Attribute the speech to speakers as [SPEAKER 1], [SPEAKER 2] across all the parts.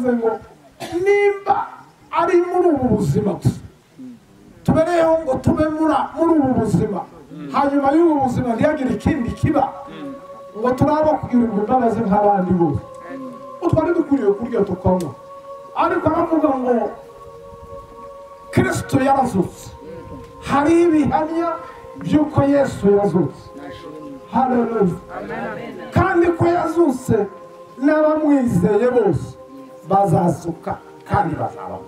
[SPEAKER 1] yaravuze ngo nimba ari muri ubu buzima gusa tubereyeho ngo tube muri ubu buzima hanyuma y'ubu buzima ntiyagire ikindi kiba ngo turaba kugirirwa imbabazi nk'abandi bose utwari dukwiriye kurya tukanywa ariko aravuga ngo Kristo yarazutse hari ibihamya by'uko Yesu yazutse haleluya kandi ko yazutse n'abamwizeye bose bazazuka kandi bazabaho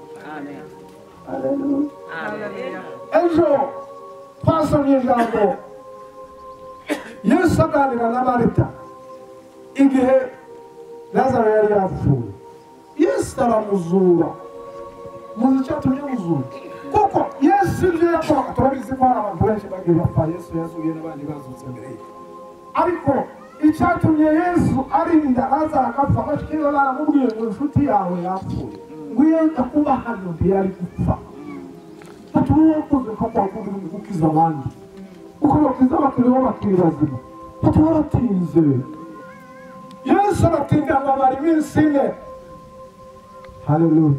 [SPEAKER 1] haleluya ejo twasomye ijambo Yesu aganira na Marita igihe Lazaro yari yapfuye Yesu aramuzura muzi icyatumye muzura kuko Yesu ibyo yakoraga turabizi ko hari abantu benshi bagiye bapfa Yesu yazuye n'abandi bazutse mbere ye ariko icyatumye Yesu arinda Lazaro agapfa bashyikiye baramubwiye ngo inshuti yawe yapfuye ngo yenda kuba hano ntiyari gupfa batuye yakoze ko kwakugira ngo gukiza abandi uko bakiza bakiriho bakibazima batuye baratinze Yesu aratinda amabara iminsi ine haleluya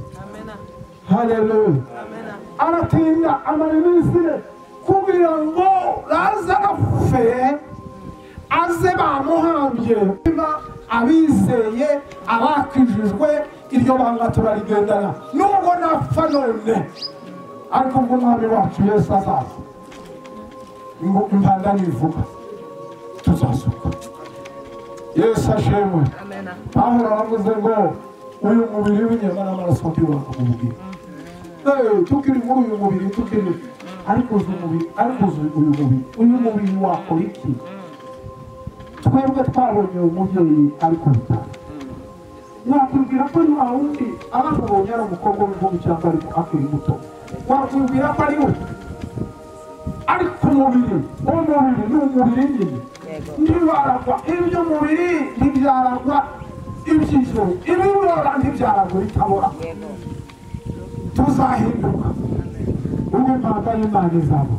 [SPEAKER 1] haleluya aratinda amabara iminsi ine kugira ngo Lazaro apfe aze bamuhambye abizeye abakijijwe iryo banga turarigendana nubwo napfa none ariko ngo umwami wacu Yesu azaza impanda nivuga tuzazuka Yesu ashimwe Pawulo aravuze ngo uyu mubiri w'inyama n'amaraso ntibibanga mu mubiri tukiri muri uyu mubiri tukiri ariko uyu mubiri wakora iki twebwe twabonye umubyeyi ariko bitanu wakubwira ko ni wawundi abamubonye ari umukobwa w'umuhungu cyangwa ariko akiri muto wakubwira ko ari we ariko umubiri ni umubiri nyine ntibaragwa ibyo mubiri ntibyaragwa iby'ijoro ibibora ntibyaragwa bitabora tuzahinduka ubwo impanga y'Imana izabo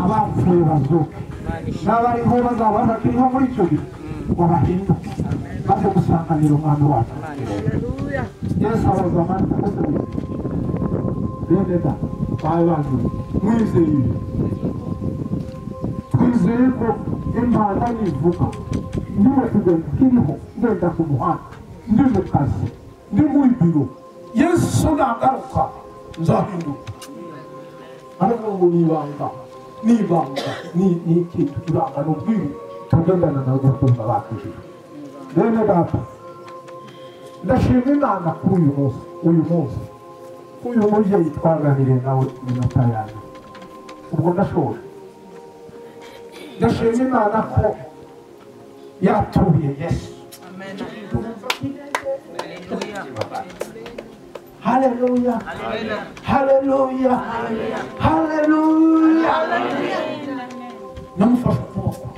[SPEAKER 1] abapfuye bazuke n'abariho bazaba bakiriho muri icyo gihe ngo bahinduke maze gusanganira umwami wacu Yesu abaza Marita bene da bawe bazi mwizeye twizeye ko impanda nivuga ndiwe kugenda kiriho ngenda ku muhanda ndi mu kazi ndi muri biro Yesu nagaruka nzahinduka ariko ngo nibanga ni ikintu turanga n'ubwiru tugendana na gukunda bakijije bene data ndashima Imana kuri uyu munsi uyu mubyeyi twaganiriye nawe iminota yanjye ubwo ndashoje ndashima Imana ko yatuye Yesu haleluya haleluya haleluya namufasha ukuboko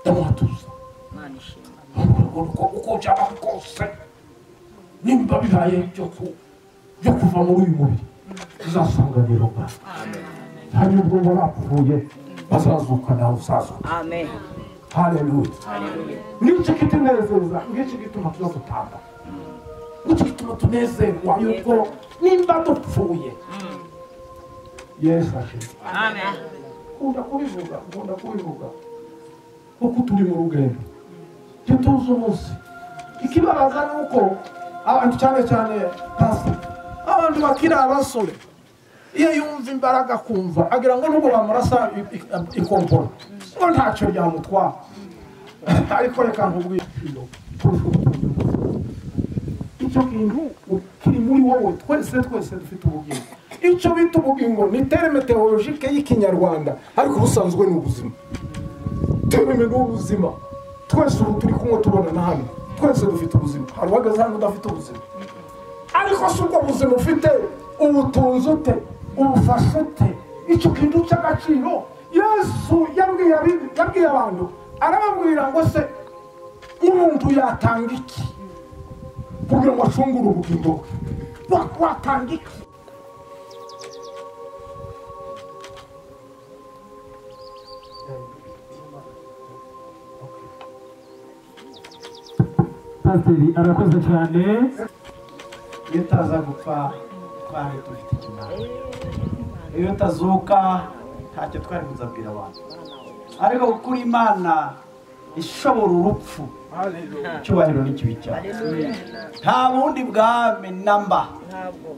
[SPEAKER 1] ndamuhatuza uko byaba kose nimba bibaye byo kuva muri uyu mubiri uzasanganira umwana hanyuma ubwo barapfuye bazazuka nawe uzazuka haleluya nicyo kitunezeza ngicyo gituma tuza gutanga nicyo gituma tunezerwa yuko nimba dupfuye Yesu ashimwe nkunda kubivuga kuko turi mu rugendo tutuzi umunsi ikibabaza ni uko abantu cyane hasi abantu bakiri abasore iyo yumva imbaraga kumva agira ngo nubwo bamurasa ikomporo ngo ntacyo byamutwara ariko reka nkubwire icyo kintu kiri muri wowe twese dufite ubugingo icyo bita ubugingo ni terme teologike y'ikinyarwanda ariko ubusanzwe ni ubuzima terme ni ubuzima twese ubu turi kumwe tubona na hano twese dufite ubuzima hari uwagaze hano udafite ubuzima ariko si ubwo buzima ufite ubutunzi ute ubufasha ute icyo kintu cy'agaciro Yesu yabwiye abantu arababwira ngo se umuntu yatanga iki kugira ngo acungure ubugingo bwe watanga iki
[SPEAKER 2] Pasiteri arakoze cyane.
[SPEAKER 3] Iyo utaza gupfa twari dufite ikimara, iyo utazuka ntacyo twari kuzabwira abantu, ariko kuri Imana ishobora urupfu, icyubahiro n'ikibi cyawe. Nta bundi bwami namba,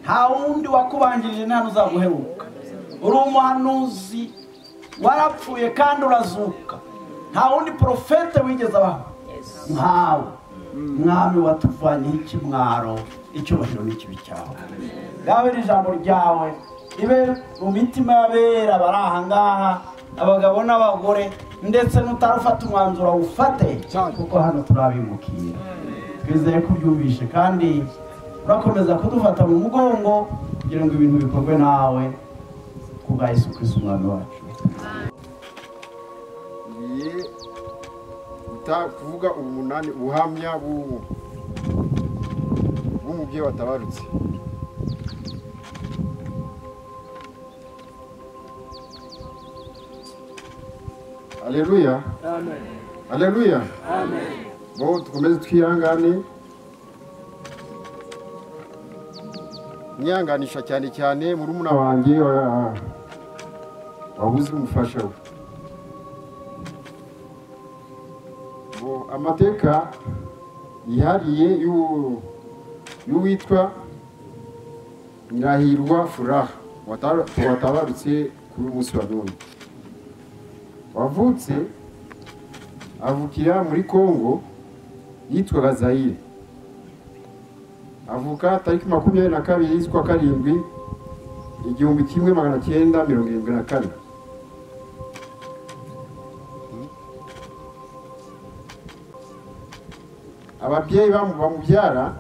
[SPEAKER 3] nta wundi wakubanjirije nta n'uzaguheruka. Uri umuhanuzi warapfuye kandi urazuka, nta wundi profete wigeze abaho nkawe. Mwami watuvanyeho ikimwaro, icyubahiro n'ikibi cyawe. Ngabe ijambo ryawe ribe mu mitima y'abera bari aha ngaha, abagabo n'abagore, ndetse n'utarufata umwanzuro awufate, kuko hano turabimukira. Twizeye ko ubyumvishe kandi urakomeza kudufata mu mugongo kugira ngo ibintu bikorwe nawe kubwa Yesu Kristo umwami wacu.
[SPEAKER 4] kuvuga umunani ubuhamya bw'umubyeyi watabarutse. Haleluya. Amen. Haleluya. Amen. Bo tukomeze twihangane. Nyanganisha cyane cyane muri umuna wanjye wabuze umufasha we. Amateka yihariye y'uwitwa Nyirahirwa Furaha watabarutse kuri umunsi wa none. Wavutse avukira muri Kongo yitwa Zaire. Avuka tariki 22 z'ukwa karindwi 1974. Ababyeyi bamubyara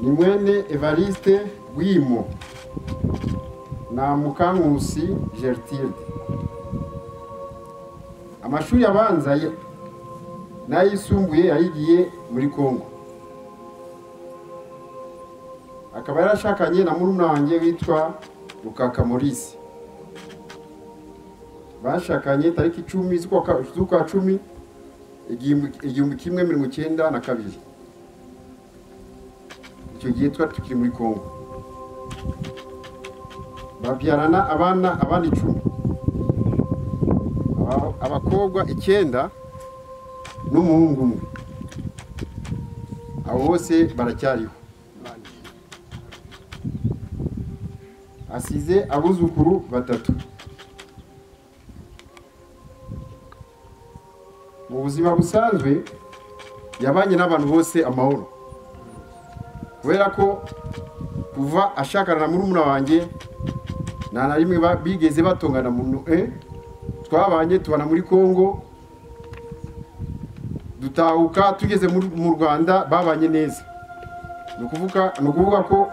[SPEAKER 4] ni mwene Evariste Wimo na Mukankusi Gertrude. Amashuri abanza n'ayisumbuye yayigiye muri Kongo. Akaba yarashakanye na murumuna wanjye witwa Rukaka Maurice. Bashakanye tariki 10 z'ukwa 10 1992. Icyo gihe twari tukiri muri Kongo. Babyarana abana 10. Abakobwa 9 n'umuhungu umwe. Abo bose baracyariho. Asize abuzukuru 3. Mu buzima busanzwe yabanye n'abantu bose amahoro, kubera ko kuva ashakana na murumuna wanjye nta na rimwe bigeze batongana mu twabanye tubana muri Kongo, dutahuka tugeze mu Rwanda babanye neza. Ni ukuvuga ko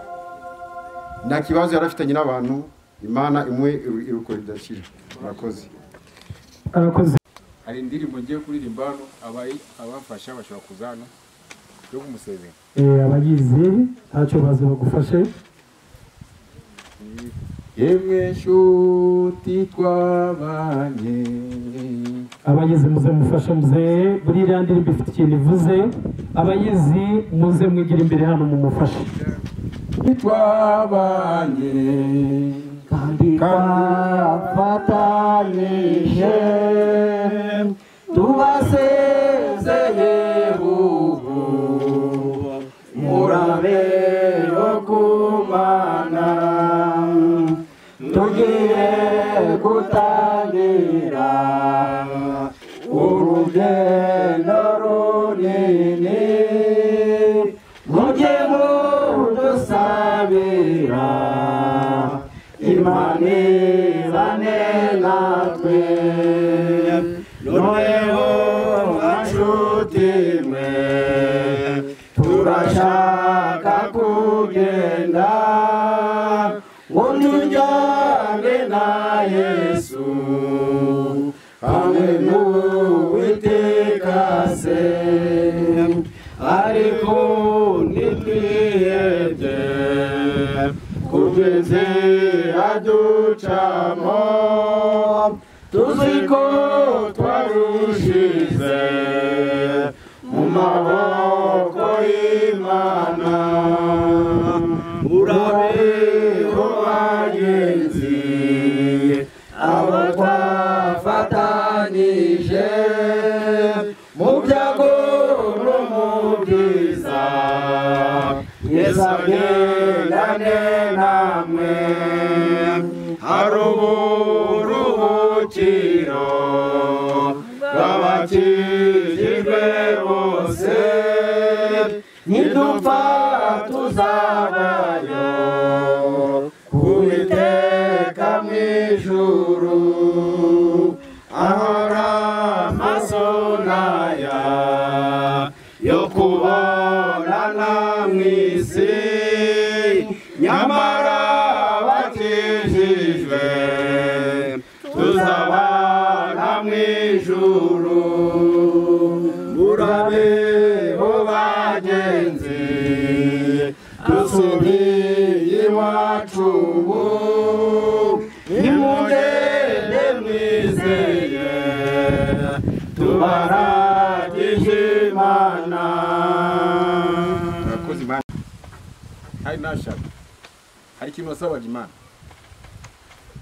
[SPEAKER 4] nta kibazo yarafitanye n'abantu. Imana imwe iruko ridashira. Murakoze.
[SPEAKER 2] Arakoze.
[SPEAKER 5] Hari indirimbo ngiye kuririmba hano, abafasha bashobora kuzana yo kumusezera.
[SPEAKER 2] Abagize ntacyo baza bagufashe.
[SPEAKER 5] Yemwe nshuti twabanye.
[SPEAKER 2] Abagize muze mufashe muze buri ndirimbo ifite ikintu ivuze. Abagize muze mwigira imbere hano mu mufashe.
[SPEAKER 5] Twabanye
[SPEAKER 3] kandi twafatanyije tubasezeye ubu murabe yo kumana, tugiye gutangira urugendo runini, mujye mudusabira Imana ibane natwe. Noneho nshuti mwe turashaka kugenda ngo tujyane na Yesu hamwe n'Uwiteka se, ariko ntitwihebye kubw'inzira ducamo, tuzi ko twarushije
[SPEAKER 4] twese mu maboko y'Imana. Murabeho bagenzi abo twafatanije mu byago no mu byiza, Yesu agendane namwe. Hari uburuhukiro bw'abakijijwe bose, nidupfa tuzabayo kuwiteka mw'ijuru, ahora amaso naya yo kubonana mw'isi, nyamara bakijijwe tuzabana mw'ijuru. Murabeho bagenzi dusubiye iwacu ubu, nimugende mwizeye tubaragije Imana. Murakoze Imana. Hari nashaka hari ikintu nasabaga Imana,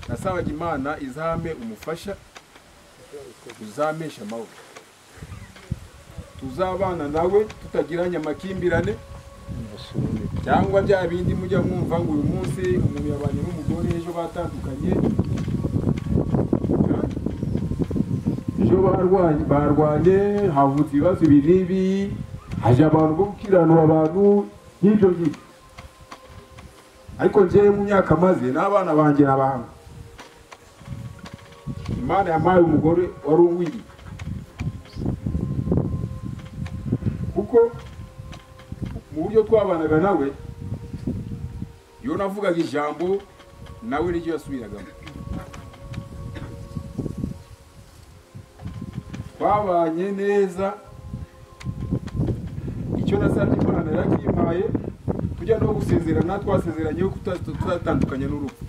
[SPEAKER 4] nasabaga Imana izame umufasha uzamesha amahoro, tuzabana nawe tutagiranye amakimbirane cyangwa bya bindi mujya mwumva ngo uyu munsi umuntu yabanye n'umugore ejo batandukanye, ejo barwanye havutse ibibazo ibi n'ibi, haje abantu bo gukiranura abantu nk'ibyo ngibyo. Ariko njyewe mu myaka maze n'abana banjye n'abahanga, Imana yampaye umugore wari uwiriye, kuko mu buryo twabanaga nawe iyo navugaga ijambo nawe n'icyo yasubiragamo. Twabanye neza, icyo nasabye Imana yarakimpaye. Tujya no gusezerana twasezeranye ko tutatandukanye n'urupfu,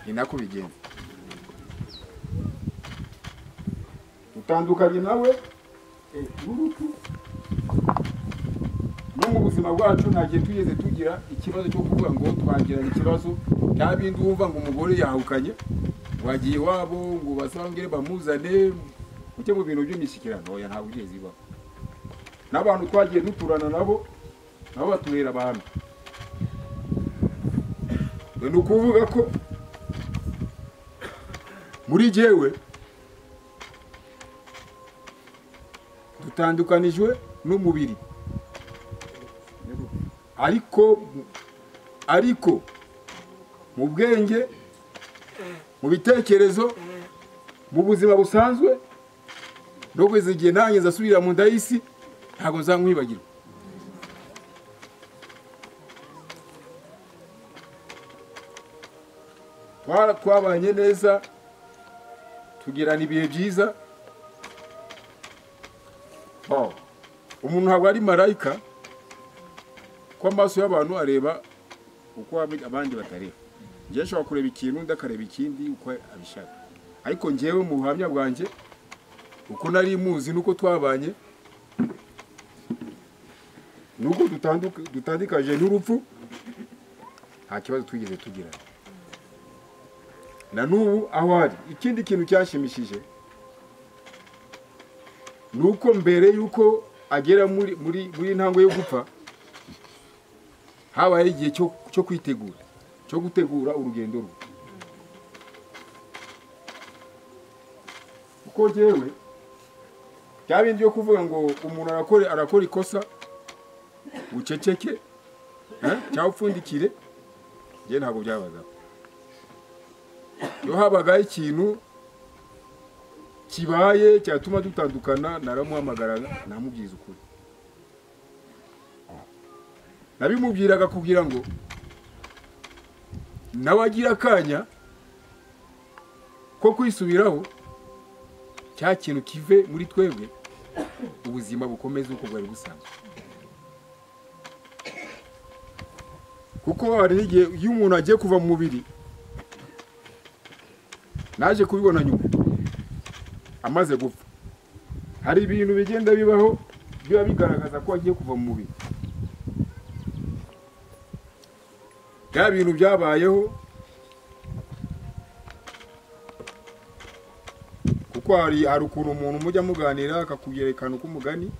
[SPEAKER 4] ni nako bigenza. Dutandukanye nawe n'urupfu, no mu buzima bwacu nta gihe tugeze tugira ikibazo cyo kuvuga ngo twagiranye ikibazo cya bindi wumva ngo umugore yahukanye wagiye iwabo ngo basangire bamuzane uke mu bintu by'imishyikirano. Oya, ntabwo ugeze iwabo. N'abantu twagiye duturana nabo batubera abantu. Ni ukuvuga ko muri jyewe dutandukanijwe n'umubiri, ariko mu bwenge, mu bitekerezo, mu buzima busanzwe, no kugeza igihe nanjye nzasubira mu nda y'isi ntabwo nzamwibagirwa. Twabanye neza, tugirana ibihe byiza. Umuntu ntabwo ari marayika, ko amaso y'abantu areba uko abandi batareba. Njye nshobora kureba ikintu ndakareba ikindi uko abishaka, ariko njyewe mu buhamya bwanjye uko nari muzi nuko twabanye, nuko dutandikaje n'urupfu, nta kibazo twigeze tugirana. Na n'ubu aho ari. Ikindi kintu cyashimishije nuko mbere yuko agera muri ntango yo gupfa, habaye igihe cyo kwitegura, cyo gutegura urugendo rwe. Uko jewe bya bindi yo kuvuga ngo umuntu arakora ikosa uceceke cyangwa upfundikire, je ntabwo byabaga. Yo habaga ikintu kibaye cyatuma dutandukana, naramuhamagaraga namubyiza ukuri. Nabimubwiraga kugira ngo nawe agira akanya ko kwisubiraho, cya kintu kive muri twebwe, ubuzima bukomeze uko bwari busanzwe. Kuko hari igihe iyo umuntu agiye kuva mu mubiri, naje kubibona nyuma amaze gupfa,
[SPEAKER 5] hari ibintu bigenda bibaho biba bigaragaza ko agiye kuva mu mubiri. Bya bintu byabayeho kuko hari ukuntu umuntu mujya muganira akakubyerekana uko umugani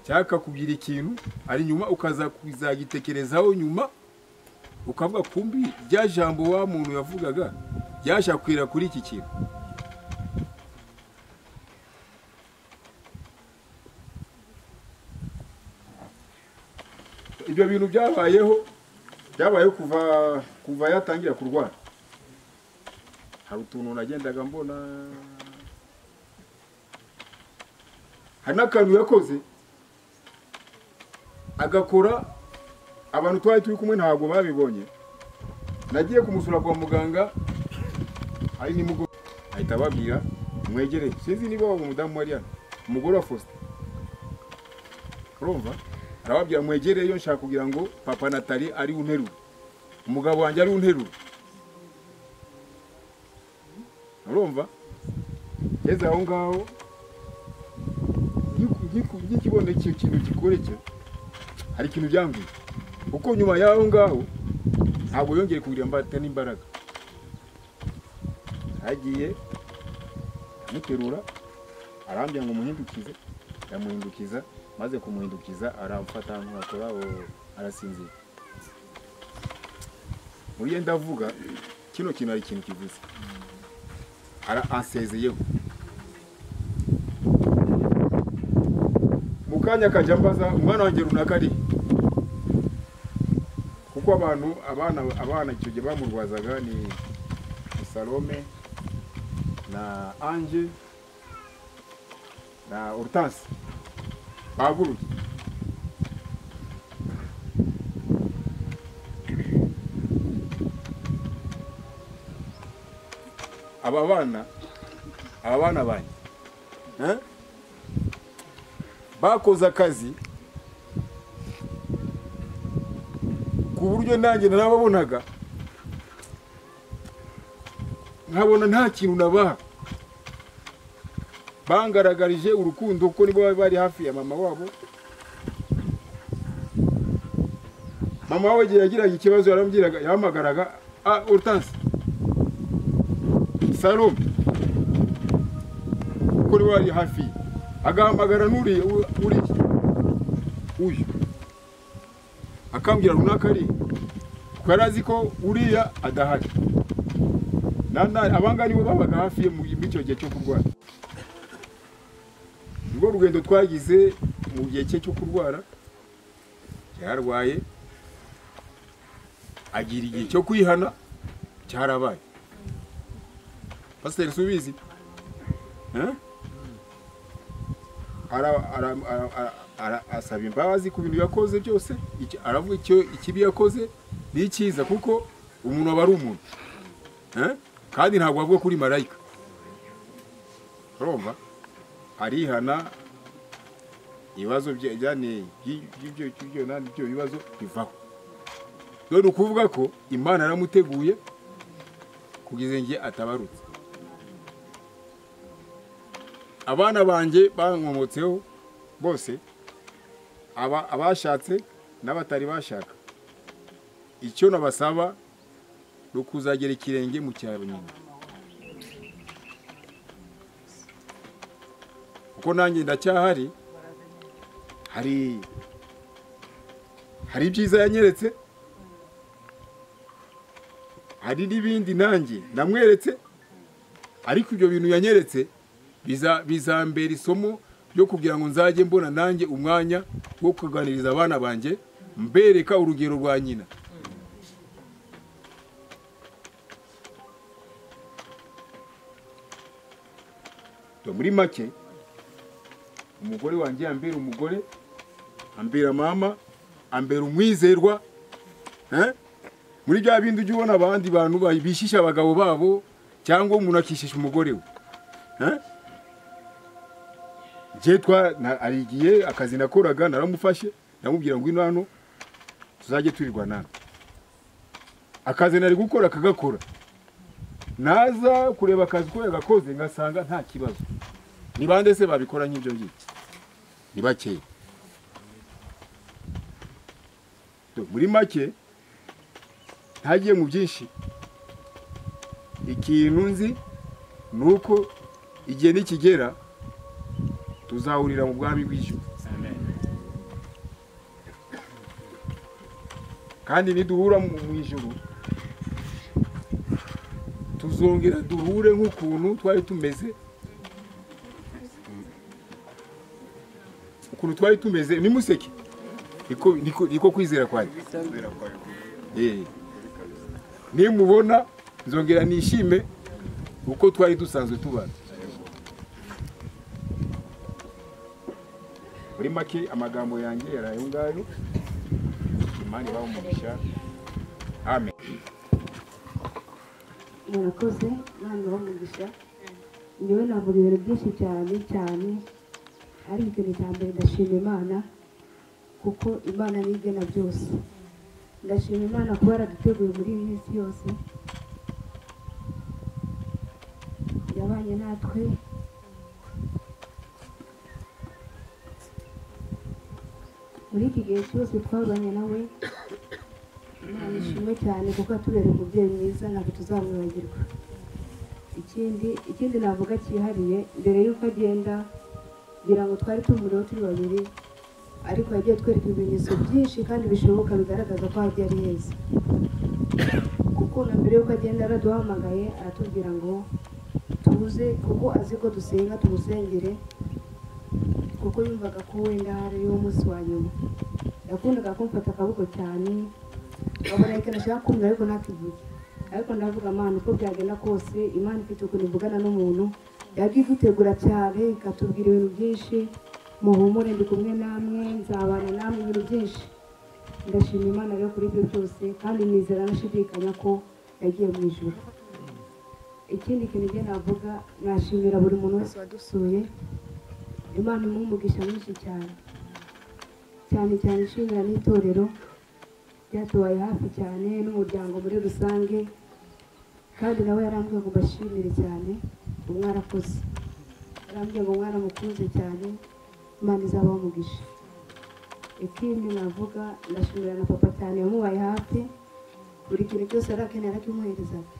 [SPEAKER 5] cyangwa akakubwira ikintu ari nyuma ukaza kuzagitekerezaho nyuma ukavuga kumbi rya jambo wa muntu yavugaga ryashakwira kuri iki kintu. Ibyo bintu byabayeho kuva yatangira kurwara. Hari utuntu nagendaga mbona, hari n'akantu yakoze agakora abantu twari turi kumwe ntabwo babibonye. Nagiye kumusura kwa muganga ari nimugoroba ahita ababwira mwegere, sinzi niba waba umudamu wari hano, umugore wa Faustin, urumva arababwira mwegereyo nshaka kugira ngo papa Natali ari unterura, umugabo wanjye ari unterura, urumva ngeze aho ngaho nkikibona icyo kintu gikoreke hari ikintu byambwiye uko nyuma y'aho ngaho ntabwo yongeye kugira mbata n'imbaraga. Hagiye amuterura arambya ngo muhindukize, yamuhindukiza, maze kumuhindukiza aramfata nkakora arasinzira. Uriye ndavuga kino kintu ari ikintu kivuze, aransezeyeho. Mukanya kajya mbaza umwana wanjye runaka ari kuko abana icyo gihe bamurwazaga ni Salome na Ange na Hortense baguruye. Aba bana banjye bakoze akazi ku buryo nanjye narababonaga nkabona nta kintu nabaha. Bangaragarije urukundo kuko nibo bari hafi ya mama wabo. Mama wawe yagiraga ikibazo yarambwiraga, yahamagaraga Hortense, Salome, kuri wari hafi, agahamagara nuri uyu akambwira runaka ari kwarazi ko uriya adahari. Abangani bo babaga hafi mu icyo gihe cyo kurwara. Ngo rugendo twagize mu gihe cyo kurwara, yarwaye agira igihe cyo kwihana cyarabaye. Pastor Subizi asaba imbabazi ku bintu yakoze byose, aravuga icyo ikibi yakoze ni icyiza kuko umuntu aba ari umuntu kandi ntabwo avuga kuri marayika. Urumva arihana, ibibazo byane ibyo bibazo bivaho. None ukuvuga ko Imana yaramuteguye kugeza ngiye atabarutse. Abana banjye bankomotseho bose, abashatse n'abatari bashaka, icyo nabasaba no kuzagera ikirenge mu cyaro nyine, kuko nanjye ndacyahari. Hari ibyiza yanyeretse, hari n'ibindi nanjye namweretse, ariko ibyo bintu yanyeretse bizambera isomo ryo kugira ngo nzajye mbona nanjye umwanya wo kuganiriza abana banjye, mbereka urugero rwa nyina. Muri make umugore wanjye ambera umugore, ambera mama, ambera umwizerwa. Muri bya bindi ujye ubona abandi bantu bishisha abagabo babo cyangwa umuntu akishisha umugore we. Arigiye akazi nakoraga naramufashe, ndamubwira ngo ino hano tuzajye turirwana. Akazi nari gukora akagakora, naza kureba akazi ko yagakoze ngasanga nta kibazo. ni bande se babikora nk'ibyo ngibyo? Ni bakeya. Muri make ntagiye mu byinshi, ikintu nzi nuko igihe nikigera tuzahurira mu bwami bw'ijuru. Kandi niduhura mu ijuru tuzongera duhure nk'ukuntu twari tumeze, ukuntu twari tumeze. Ni museke niko kwizera kwaje. Nimubona nzongera nishime uko twari dusanzwe tubana. Muri make amagambo yanjye yaraye ngayo. Imana ibahe umugisha. Amen.
[SPEAKER 6] Murakoze, Imana ibahe umugisha. Njyewe navuga ibintu byinshi cyane, ariko ikintu cya mbere ndashima Imana kuko Imana niyo igena byose. Ndashima Imana kuba yaraduteguye muri iyi minsi yose, yabanye natwe, muri iki gihe cyose twabanye nawe. Imana ishimwe cyane kuko atubereye umubyeyi mwiza, ntabwo tuzamwibagirwa. Ikindi navuga cyihariye, mbere y'uko agenda ngira ngo twari tumuriho turi babiri, ariko yagiye twereka ibimenyetso byinshi kandi bishoboka bigaragaza ko hagiye ari heza. Kuko na mbere y'uko agenda araduhamagaye aratubwira ngo tuze, kuko azi ko dusenga tumusengere, kuko yumvaga ko wenda hari umunsi wa nyuma. Yakundaga kumfata akaboko cyane, nkabona ikintu ashaka kumva ariko ntakivuge. Ariko ndavuga Imana uko byagenda kose, Imana ifite ukuntu ivugana n'umuntu, yagiye idutegura cyane ikatubwira ibintu byinshi. Muhumure, ndi kumwe namwe, nzabana namwe ibintu byinshi. Ndashima Imana rero kuri ibyo byose, kandi nizera nashidikanya ko yagiye mu ijuru. Ikindi kintu njye navuga, nashimira buri muntu wese wadusuye. Imana imuhe umugisha mwinshi cyane ishimira n'itorero ryatubaye hafi cyane, n'umuryango muri rusange. Kandi nawe yarambwiye ngo mbashimire cyane, mwarakoze. Yarambwiye ngo mwaramukunze cyane, Imana izabaho umugisha. Ikindi navuga, ndashimira na papa cyane, yamubaye hafi, buri kintu cyose arakenera arakimuherezaga.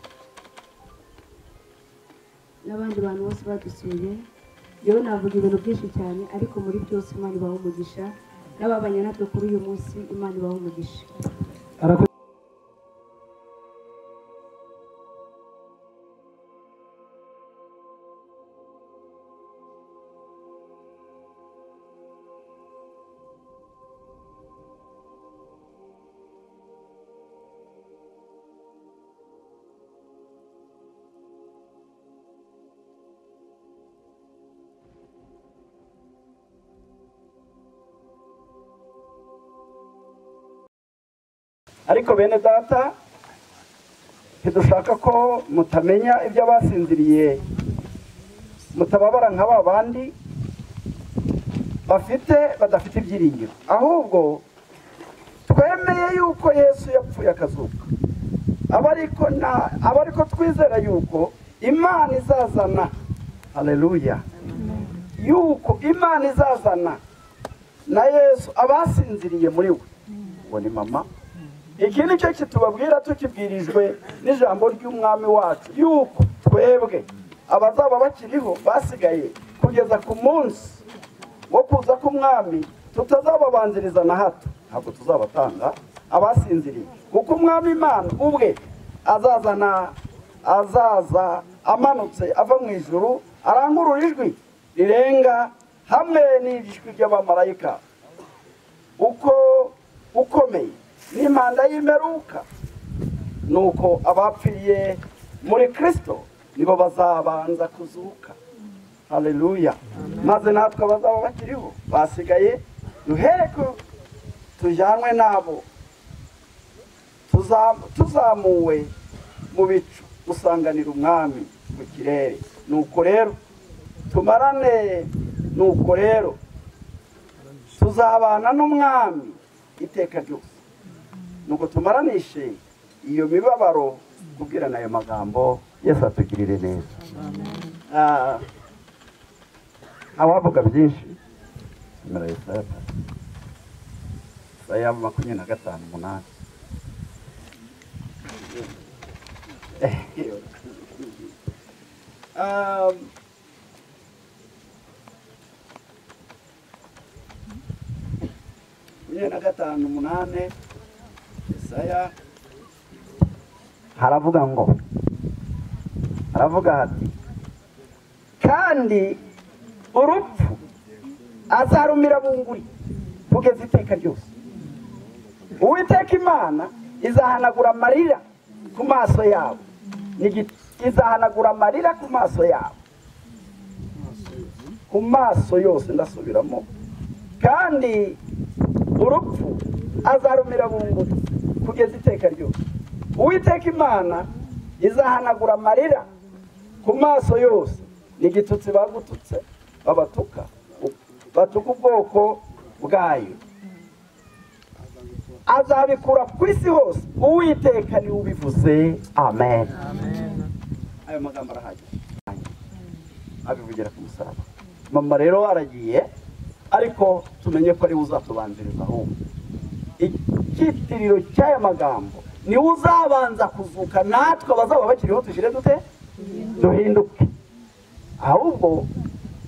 [SPEAKER 6] N'abandi bantu bose badusuye, yewe navuga ibintu byinshi cyane, ariko muri byose Imana ibaho umugisha. N'ababanye natwe kuri uyu munsi, Imana ibaho umugisha.
[SPEAKER 3] Ariko bene data, ntidushaka ko mutamenya ibyo abasinziriye, mutababara nk'aba bandi badafite ibyiringiro. Ahubwo twemeye yuko Yesu yapfuye akazuka, aba ariko twizera yuko Imana izazana, haleluya, yuko Imana izazana na Yesu abasinziriye muri we. Ngo ni mama. Iki ni cyo kitubabwira tukibwirijwe n'ijambo ry'umwami wacu, yuko twebwe abazaba bakiriho basigaye kugeza ku munsi wo kuza k'umwami tutazababanziriza na hato. Ntabwo tuzabatanga abasinziriye, kuko umwami Imana ubwe azaza amanutse ava mu ijuru, arangurura ijwi rirenga hamwe n'ijwi ry'abamarayika ukomeye n'impanda y'imperuka. Nuko abapfiriye muri Kristo nibo bazabanza kuzuka, haleluya. Maze natwe abazaba bakiriho basigaye duhereko tujyanwe nabo, tuzamuwe mu bicu gusanganira umwami mu kirere. Nuko rero tumarane, nuko rero tuzabana n'umwami iteka ryose. Nuko tumaranishe iyo mibabaro kubwirana ayo magambo. Yesu atugirire neza.
[SPEAKER 7] awavuga byinshi nimero Yesaya 25:8 5:8 Yesaya haravuga ngo hati kandi urupfu azarumira bunguri kugeza iteka ryose. Uwiteka Imana izahanagura amarira ku maso yabo, izahanagura amarira ku maso yabo, ku maso yose. Ndasubiramo, kandi urupfu azarumira bunguri kugeza iteka ryose. Uwiteka Imana izahanagura amarira ku maso yose. N'igitutsi bagututse babatuka batuka ubwoko bwayo azabikura ku isi hose. Uwiteka ni ubivuze. Amen. Ayo magambo arahagije abivugira ku musaraba. Mama rero aragiye, ariko tumenye ko ari uzatubanziriza ahubwo ikitiriro cy'aya magambo ni uzabanza kuzuka, natwe abazaba bakiriho tugire dute duhinduke. Ahubwo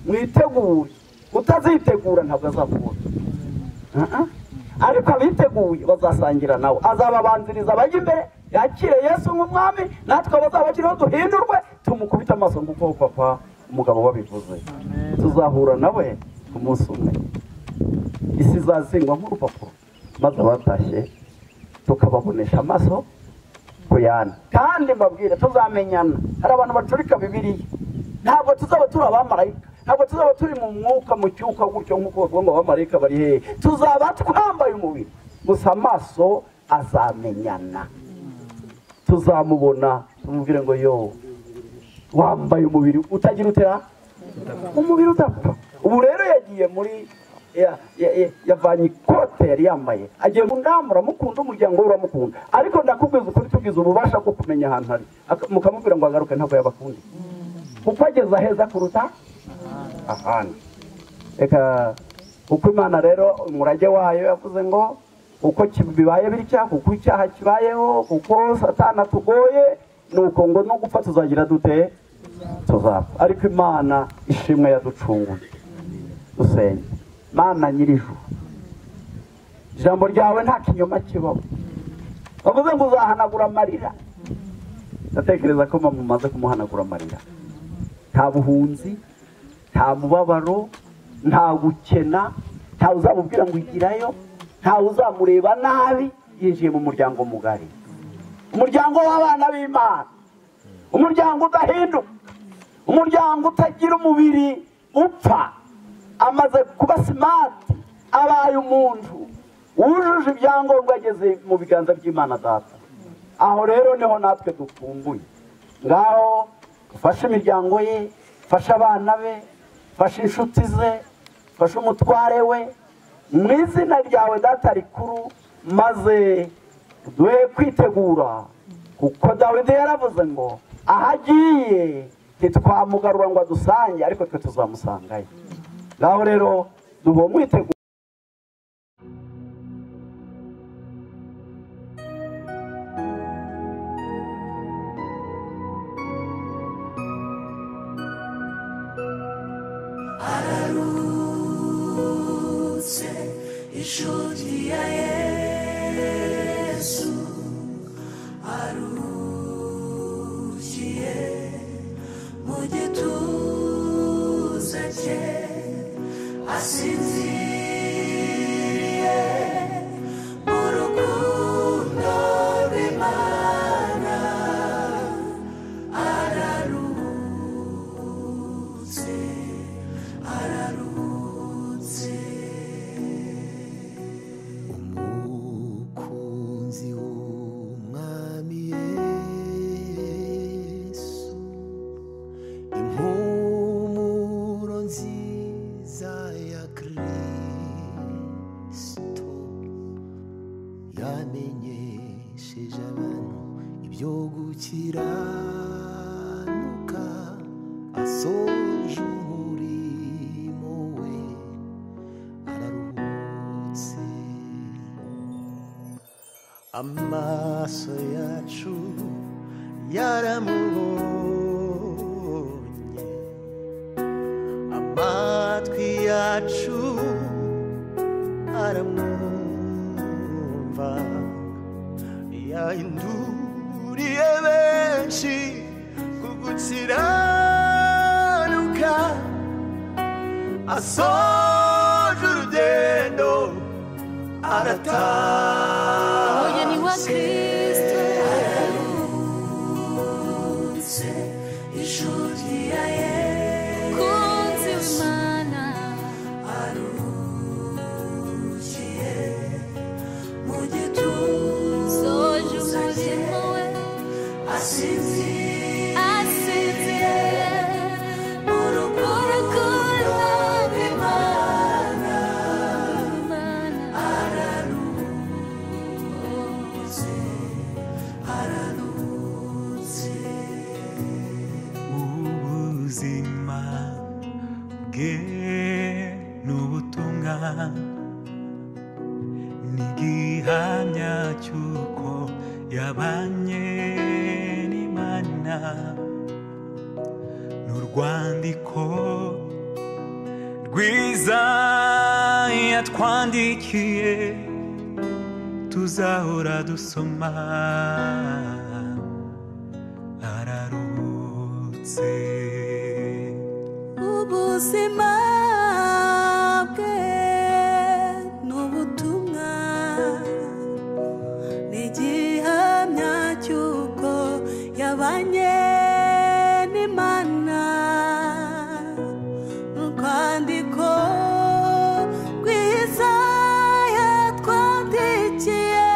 [SPEAKER 7] mwitegure, utazitegura ntabwo azakubona. Ariko abiteguye bazasangira nawe, azababanziriza bajya imbere yakire Yesu nk'umwami, natwe abazaba bakiriho duhindurwe, tumukubita amaso nk'uko papa umugabo wabivuze. Tuzahura nawe ku munsi umwe, isi izazingwa nk'urupapuro, maze abatashye tukababonesha amaso ku yandi. Kandi mbabwire tuzamenyana. Hari abantu bacurika Bibiliya, ntabwo tuzaba turi abamarayika, ntabwo tuzaba turi mu mwuka mu cyuka gutyo nk'uko bavuga ngo abamarayika bari hehe. Tuzaba twambaye umubiri gusa, amaso azamenyana. Tuzamubona tumubwire ngo yo wambaye umubiri utagira utera, umubiri udapfa. Ubu rero yagiye muri yavanye ikote yari yambaye, agiye mu ndamura, uramukunda, umuryango we uramukunda, ariko ndakubwiza ukuri, tugize ububasha bwo kumenya ahantu hari, mukamubwira ngo agaruke ntabwo yabakundi, kuko ageze aheza kuruta ahandi. Reka uko Imana rero umurage wayo yavuze ngo uko bibaye bitya, kuko icyaha kibayeho, kuko Satani atugoye, nuko ngo no gupfa tuzagira dute, tuzapfa. Ariko Imana ishimwe yaducunguye. Dusenge. Mana nyir'ijuru, ijambo ryawe nta kinyoma kibaho. Bavuze ngo uzahanagura amarira. Ndatekereza ko mama mumaze kumuhanagura amarira. Nta buhunzi, nta mubabaro, nta gukena, nta uzamubwira ngo igirayo, nta uzamureba nabi. Yinjiye mu muryango mugari, umuryango w'abana b'Imana, umuryango udahinduka, umuryango utagira umubiri upfa. Amaze kuba simati, abaye umuntu wujuje ibyangombwa, ageze mu biganza by'Imana Data. Aho rero niho natwe dukumbuye. Ngaho ufashe imiryango ye, fasha abana be, fasha inshuti ze, fasha umutware we, mu izina ryawe Data rikuru, maze duhe kwitegura, kuko Dawidi yaravuze ngo ahagiye ntitwamugarura ngo adusange, ariko twe tuzamusangayo. Ngaho rero duho mwitegura.
[SPEAKER 8] Ararutse inshuti ya Yesu, arukiye mu gituza cye, asinziriye mu rukundo rw'Imana. Ararutse, ararutse. Umukunzi w'Umwami Yesu, impumuro nziza ya Kristo, yamenyesheje abantu ibyo gukiranuka, asoje umurimo amaso yacu yaramubonye, amatwi yacu aramwumva, yahinduriye benshi kugukiranuka, asoje urugendo arataha.
[SPEAKER 9] Umugeni wa Kristo
[SPEAKER 8] ararutse, inshuti ya Yesu,
[SPEAKER 9] kunzi w'Imana
[SPEAKER 8] arukiye mu gituza,
[SPEAKER 9] soje umurimo we
[SPEAKER 8] asinziriye mu rukundo rw'Imana. Ararutse, ararutse.
[SPEAKER 10] ubuzima bwe n'ubutumwa n'igihamya cy'uko yabanye n'Imana, n'urwandiko rwiza yatwandikiye tuzahora dusoma. Ararutse,
[SPEAKER 9] ubuzima bwe n'ubutumwa n'igihamya cy'uko yabanye n'Imana, n'urwandiko rwiza yatwandikiye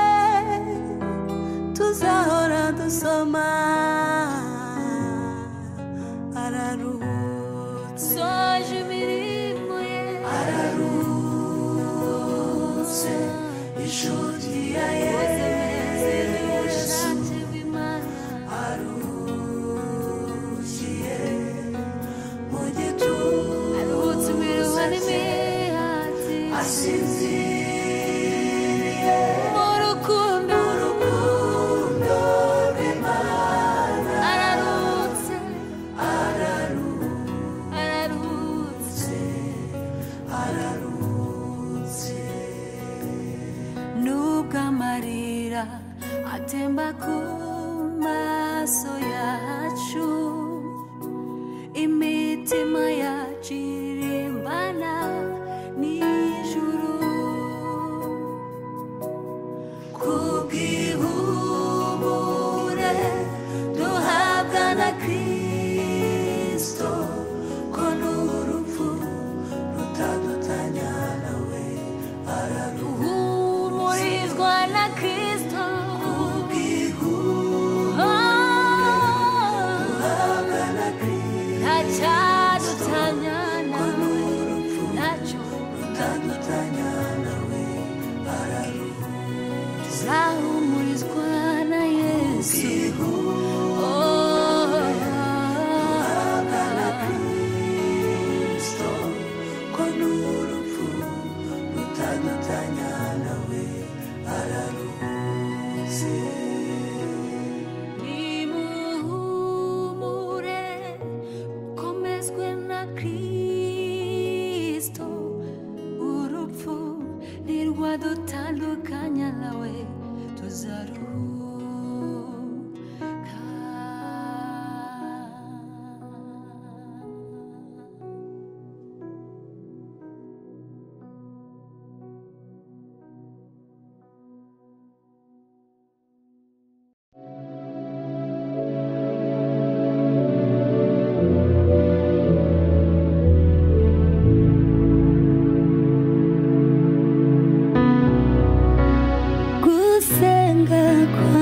[SPEAKER 9] tuzahora dusoma. Ararutse, soje imirimo ye,
[SPEAKER 8] ararutse, inshuti ya Yesu, arukiye mu gituza,
[SPEAKER 9] aruhutse imiruho n'imihati,
[SPEAKER 8] asinziriye
[SPEAKER 9] mu rukundo
[SPEAKER 8] rw'Imana.
[SPEAKER 9] ararutse,
[SPEAKER 8] ararutse, ararutse.
[SPEAKER 9] nubwo amarira atemba ku maso yacu, imitima yacu irimbana n'ijuru,
[SPEAKER 8] kubw'ihumure duhabwa na Kristo, ko n'urupfu rutadutanya nawe.
[SPEAKER 9] uhumurizwa na Kristo,
[SPEAKER 8] duhabwa na Kristo,
[SPEAKER 9] ntacyadutanya nawe, ntacyo
[SPEAKER 8] rutadutanya nawe.
[SPEAKER 9] tuzahumurizwa na Yesu.
[SPEAKER 8] Duhabwa na Kristo, ko n'urupfu rutadutanya nawe. Ararutse.
[SPEAKER 9] Nimuhumure, komezwe na Kristo, urupfu ntirwadutandukanya nawe, tuzaruhuka. Gusenga kwa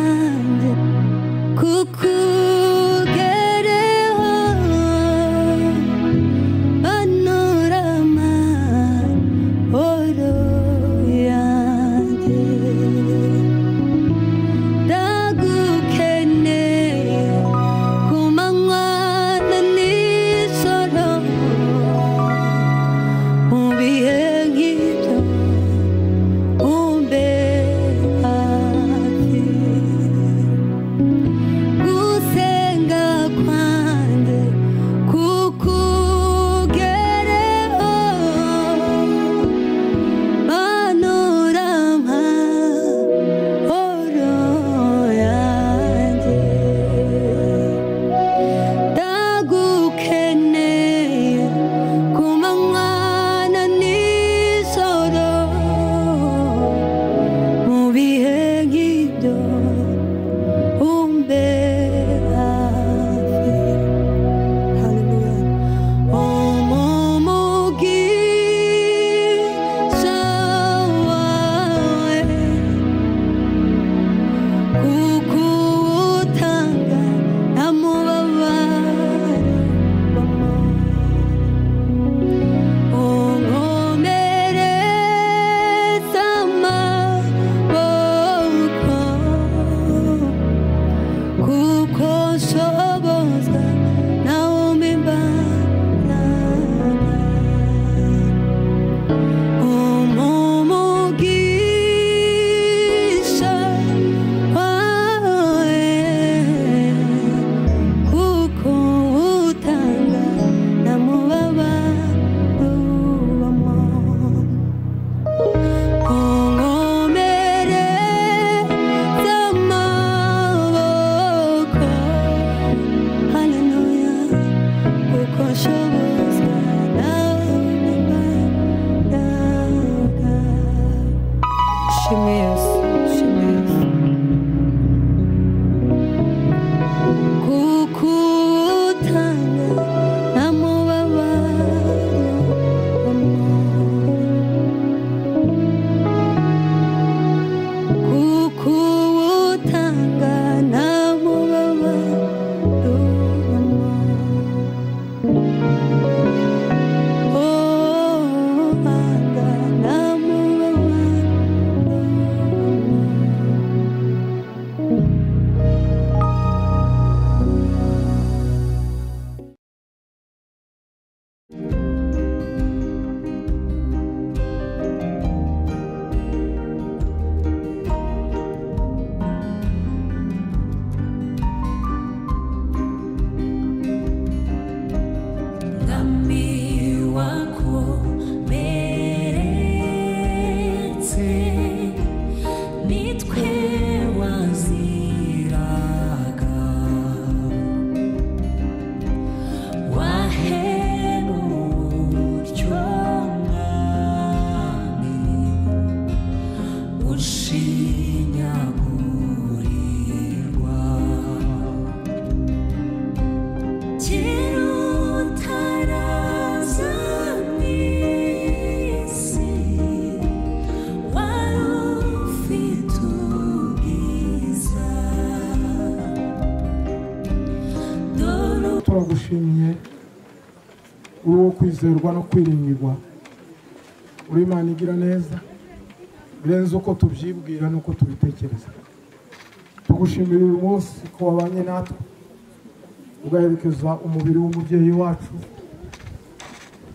[SPEAKER 1] kwizerwa no kwiringirwa. Uri Imana igira neza birenze uko tubyibwira n'uko tubitekereza. Tugushimira uyu munsi ko wabanye natwe ugaherekeza umubiri w'umubyeyi wacu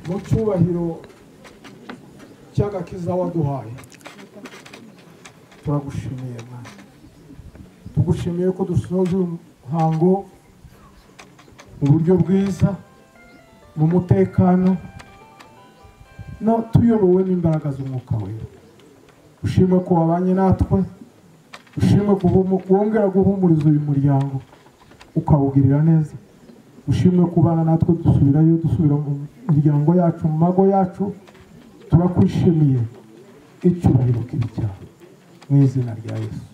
[SPEAKER 1] mu cyubahiro cy'agakiza waduhaye. Turagushimiye Mana, tugushimiye ko dusoje umuhango mu buryo bwiza, mu mutekano no tuyobowe n'imbaraga z'umwuka wera. Ushimwe ko wabanye natwe, ushimwe wongera guhumuriza uyu muryango ukawugirira neza. Ushimwe kubana natwe dusubirayo, dusubira mu miryango yacu, mu mago yacu. Turakwishimiye, icyubahiro kibi cyawe mu izina rya Yesu.